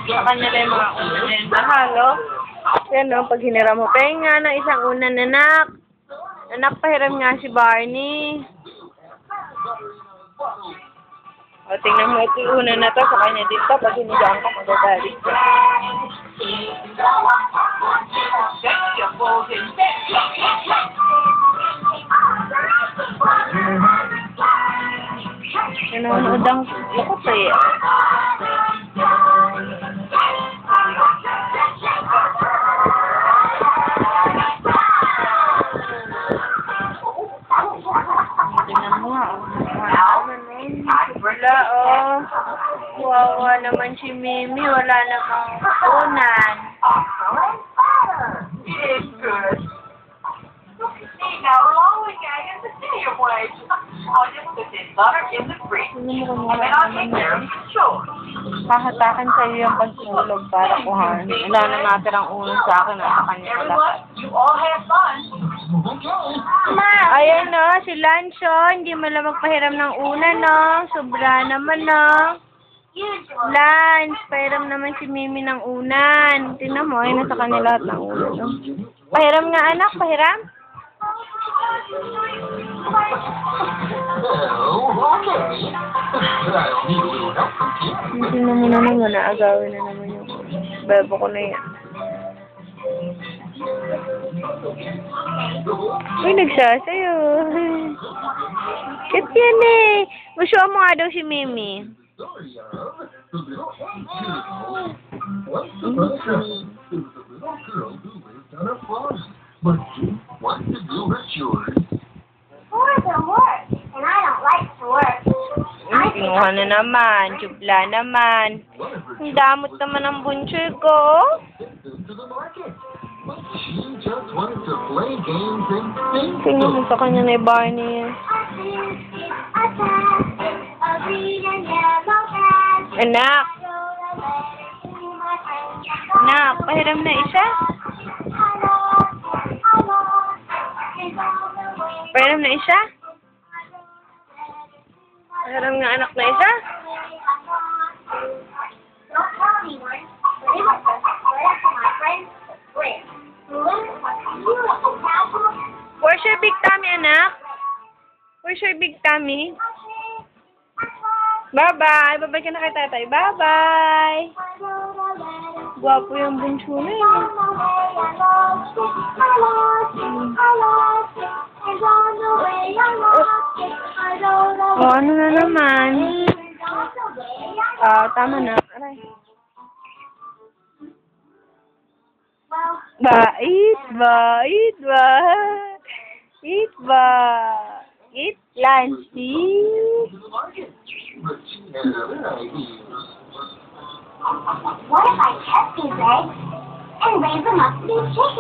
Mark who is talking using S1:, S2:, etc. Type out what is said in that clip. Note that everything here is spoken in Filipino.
S1: Sa kanya na yung mga unan na yun. Mahalo. Yan o, pag hiniram mo. Pahinga nga ng isang unan, anak. Anak, pahiram nga si Barney. O, tingnan mo ito yung unan na to. Sa kanya dito. Pag hinigaan ka, magagalit ka. Nanonood ang lakot eh. Tingnan mo nga. Wala oh. Wawa naman si Mimi. Wala namang unan.
S2: It's good. See, now we're always going in the city of ways. I'll just put this butter in the fridge. And then I'll take care of the chores.
S1: Kahatakan sa iyo yung pagtulog para kuhan. Wala na natirang unan sa akin at sa kanya pala.
S2: Everyone, you all have fun.
S1: Ayan no, si Lancho, hindi mo lang magpahiram ng unan no. Sobra naman no. Lance, pahiram naman si Mimi ng unan. Tingnan mo, ay nasa kanila lahat ng unan no. Pahiram nga anak, pahiram. Tingnan mo na naman, naagawin na naman yung bebo ko na yan. Uy, nagsasayo. Cute yan eh. Gusto mo nga daw si Mimi.
S3: But she wants to do her chores.
S4: Chores are work, and I don't like to work.
S1: Kinuha na naman. Chubla naman. Ang damot naman ang bunsoy ko.
S3: To the market. But she just wanted to play games and think.
S1: Tingnan mo sa kanya na Barney. Anak. Anak, pahiram na isa. Pahiram na isa? Pahiram nga anak na isa?
S4: Don't tell anyone. They must have swear to my friend's friend.
S1: Where's your big tummy, anak? Where's your big tummy? Bye-bye. Bye-bye ka na kay tatay. Bye-bye. Gwapo yung bunso na yun. Oh, ano na naman? Tama na. Aray. Bait ba? Eat lunch,
S4: What if I kept these eggs and raised them up to be chickens?